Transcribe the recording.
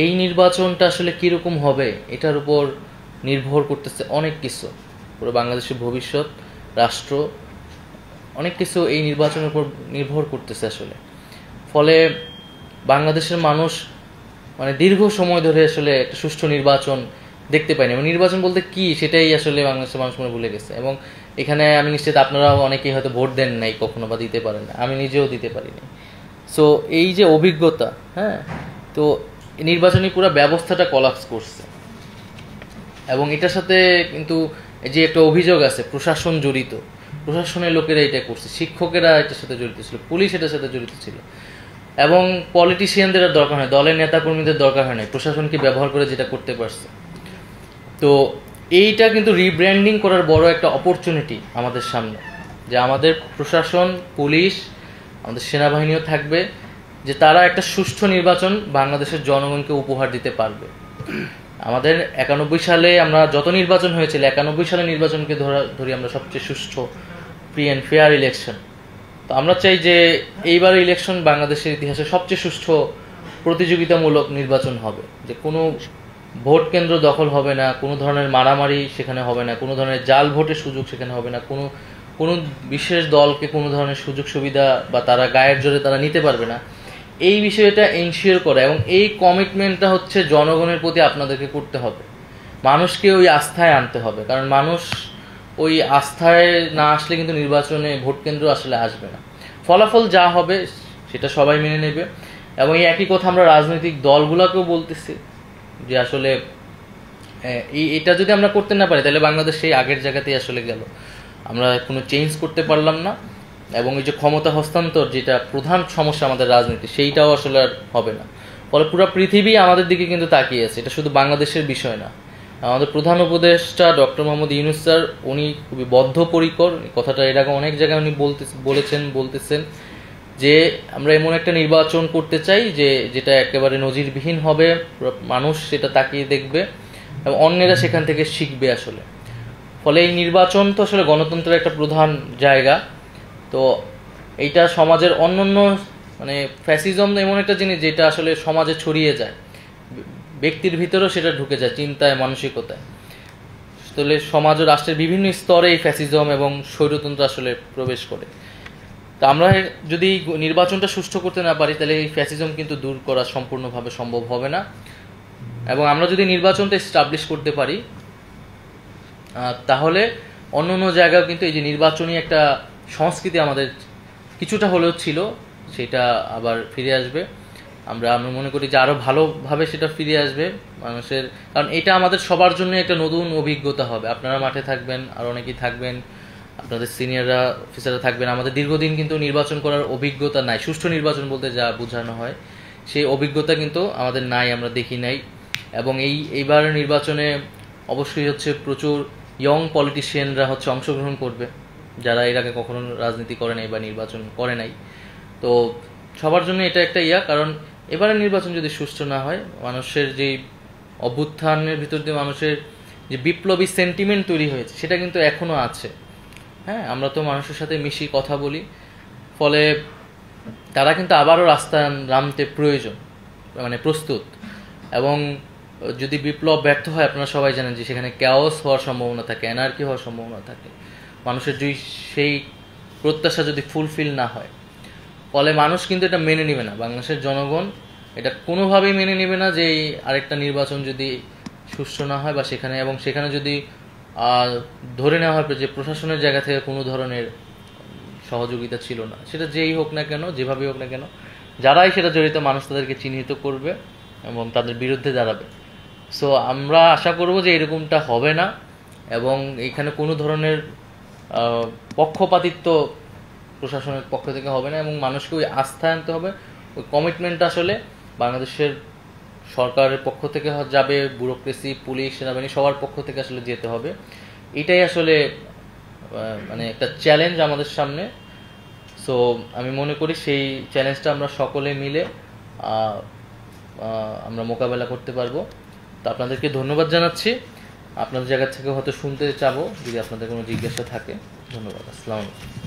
এই নির্বাচনটা আসলে কীরকম হবে এটার উপর নির্ভর করতেছে অনেক কিছু। পুরো বাংলাদেশের ভবিষ্যৎ, রাষ্ট্র, অনেক কিছু এই নির্বাচনের উপর নির্ভর করতেছে আসলে। ফলে বাংলাদেশের মানুষ মানে দীর্ঘ সময় ধরে আসলে একটা সুষ্ঠু নির্বাচন দেখতে পায়নি, এবং নির্বাচন বলতে কি সেটাই আসলে বাংলাদেশের মানুষ মনে ভুলে গেছে। এবং এখানে আমি নিশ্চিত আপনারাও অনেকেই হয়তো ভোট দেন নাই কখনো বা দিতে পারেন না, আমি নিজেও দিতে পারিনি। সো এই যে অভিজ্ঞতা, হ্যাঁ, তো নির্বাচনী পুরো ব্যবস্থাটা কলাপস করছে। এবং এটার সাথে কিন্তু যে একটা অভিযোগ আছে প্রশাসন জড়িত, প্রশাসনের লোকেরা এটা করছে, শিক্ষকেরা এটার সাথে জড়িত ছিল, পুলিশ এটার সাথে জড়িত ছিল। এবং পলিটিশিয়ানদের আর দরকার হয়, দলের নেতাকর্মীদের দরকার হয় না, প্রশাসনকে ব্যবহার করে যেটা করতে পারছে। তো এইটা কিন্তু রিব্র্যান্ডিং করার বড় একটা অপরচুনিটি আমাদের সামনে, যে আমাদের প্রশাসন, পুলিশ, আমাদের সেনাবাহিনীও থাকবে, যে তারা একটা সুষ্ঠু নির্বাচন বাংলাদেশের জনগণকে উপহার দিতে পারবে। আমাদের 91 সালে আমরা যত নির্বাচন হয়েছিল, 91 সালের নির্বাচনকে ধরি আমরা সবচেয়ে সুষ্ঠু, ফ্রি অ্যান্ড ফেয়ার ইলেকশন। তো আমরা চাই যে এইবার ইলেকশন বাংলাদেশের ইতিহাসে সবচেয়ে সুষ্ঠু প্রতিযোগিতামূলক নির্বাচন হবে, যে কোনো ভোট কেন্দ্র দখল হবে না, কোনো ধরনের মারামারি সেখানে হবে না, কোনো ধরনের জাল ভোটের সুযোগ সেখানে হবে না, কোনো বিশেষ দলকে কোনো ধরনের সুযোগ সুবিধা বা তারা গায়ের জোরে তারা নিতে পারবে না। এই বিষয়টা এনশিওর করা, এবং এই কমিটমেন্টটা হচ্ছে জনগণের প্রতি আপনাদেরকে করতে হবে, মানুষকে ওই আস্থায় আনতে হবে। কারণ মানুষ ওই আস্থায় না আসলে কিন্তু নির্বাচনে ভোট কেন্দ্র আসলে আসবে না। ফলাফল যা হবে সেটা সবাই মেনে নেবে। এবং এই একই কথা আমরা রাজনৈতিক দলগুলোকেও বলতেছি, যে আসলে এটা যদি আমরা করতে না পারি তাহলে বাংলাদেশ সেই আগের জায়গাতেই আসলে গেল, আমরা কোনো চেঞ্জ করতে পারলাম না। এবং এই যে ক্ষমতা হস্তান্তর, যেটা প্রধান সমস্যা আমাদের রাজনীতি, সেইটাও আসলে আর হবে না। ফলে পুরো পৃথিবী আমাদের দিকে কিন্তু তাকিয়ে আছে, এটা শুধু বাংলাদেশের বিষয় না। আমাদের প্রধান উপদেষ্টা ডক্টর মোহাম্মদ ইউনূস স্যার, উনি খুবই বদ্ধপরিকর, কথাটা এর আগে অনেক জায়গায় উনি বলতেছেন যে আমরা এমন একটা নির্বাচন করতে চাই যেটা একেবারে নজিরবিহীন হবে, মানুষ সেটা তাকিয়ে দেখবে এবং অন্যেরা সেখান থেকে শিখবে আসলে। ফলে এই নির্বাচন তো আসলে গণতন্ত্রের একটা প্রধান জায়গা। তো এইটা সমাজের অন্যান্য মানে ফ্যাসিজম এমন একটা জিনিস যেটা আসলে সমাজে ছড়িয়ে যায়, ব্যক্তির ভিতরেও সেটা ঢুকে যায়, চিন্তায়, মানসিকতায়। তাহলে সমাজ ও রাষ্ট্রের বিভিন্ন স্তরে এই ফ্যাসিজম এবং স্বৈরতন্ত্র আসলে প্রবেশ করে। তা আমরা যদি নির্বাচনটা সুষ্ঠু করতে না পারি তাহলে এই ফ্যাসিজম কিন্তু দূর করা সম্পূর্ণভাবে সম্ভব হবে না। এবং আমরা যদি নির্বাচনটা এস্টাবলিশ করতে পারি তাহলে অন্য অন্য জায়গাও কিন্তু এই যে নির্বাচনী একটা সংস্কৃতি আমাদের কিছুটা হলেও ছিল, সেটা আবার ফিরে আসবে। আমরা মনে করি যে আরও ভালোভাবে সেটা ফিরে আসবে মানুষের, কারণ এটা আমাদের সবার জন্য একটা নতুন অভিজ্ঞতা হবে। আপনারা মাঠে থাকবেন, আর অনেকেই থাকবেন, আপনাদের সিনিয়ররা, অফিসাররা থাকবেন। আমাদের দীর্ঘদিন কিন্তু নির্বাচন করার অভিজ্ঞতা নাই, সুষ্ঠু নির্বাচন বলতে যা বোঝানো হয় সেই অভিজ্ঞতা কিন্তু আমাদের নাই, আমরা দেখি নাই। এবং এইবার নির্বাচনে অবশ্যই হচ্ছে প্রচুর ইয়ং পলিটিশিয়ানরা হচ্ছে অংশগ্রহণ করবে, যারা এর আগে কখনো রাজনীতি করে নাই বা নির্বাচন করে নাই। তো সবার জন্য এটা একটা কারণ এবারের নির্বাচন যদি সুষ্ঠু না হয়, মানুষের যে অভ্যুত্থানের ভিতর দিয়ে মানুষের যে বিপ্লবী সেন্টিমেন্ট তৈরি হয়েছে সেটা কিন্তু এখনো আছে। হ্যাঁ, আমরা তো মানুষের সাথে মিশি, কথা বলি, ফলে তারা কিন্তু আবারও রাস্তায় নামতে প্রস্তুত। এবং যদি বিপ্লব ব্যর্থ হয়, আপনারা সবাই জানেন যে সেখানে ক্যাওস হওয়ার সম্ভাবনা থাকে, অ্যানার্কি হওয়ার সম্ভাবনা থাকে, মানুষের সেই প্রত্যাশা যদি ফুলফিল না হয়, ফলে মানুষ কিন্তু এটা মেনে নেবে না। বাংলাদেশের জনগণ এটা কোনোভাবেই মেনে নেবে না যে এই আরেকটা নির্বাচন যদি সুষ্ঠু না হয়, বা সেখানে যদি ধরে নেওয়া হয় যে প্রশাসনের জায়গা থেকে কোনো ধরনের সহযোগিতা ছিল না, সেটা যেই হোক না কেন, যেভাবেই হোক না কেন, যারাই সেটা জড়িত মানুষ তাদেরকে চিহ্নিত করবে এবং তাদের বিরুদ্ধে দাঁড়াবে। সো আমরা আশা করব যে এরকমটা হবে না, এবং এখানে কোনো ধরনের পক্ষপাতিত্ব প্রশাসনের পক্ষ থেকে হবে না, এবং মানুষকে ওই আস্থা আনতে হবে। ওই কমিটমেন্ট আসলে বাংলাদেশের সরকারের পক্ষ থেকে যাবে, ব্যুরোক্রেসি, পুলিশ, সেনাবাহিনী সবার পক্ষ থেকে আসলে যেতে হবে। এটাই আসলে মানে একটা চ্যালেঞ্জ আমাদের সামনে। সো আমি মনে করি সেই চ্যালেঞ্জটা আমরা সকলে মিলে আমরা মোকাবেলা করতে পারবো। তো আপনাদেরকে ধন্যবাদ জানাচ্ছি, আপনাদের জায়গা থেকে হয়তো শুনতে চাবো যদি আপনাদের কোনো জিজ্ঞাসা থাকে। ধন্যবাদ, আসসালামু আলাইকুম।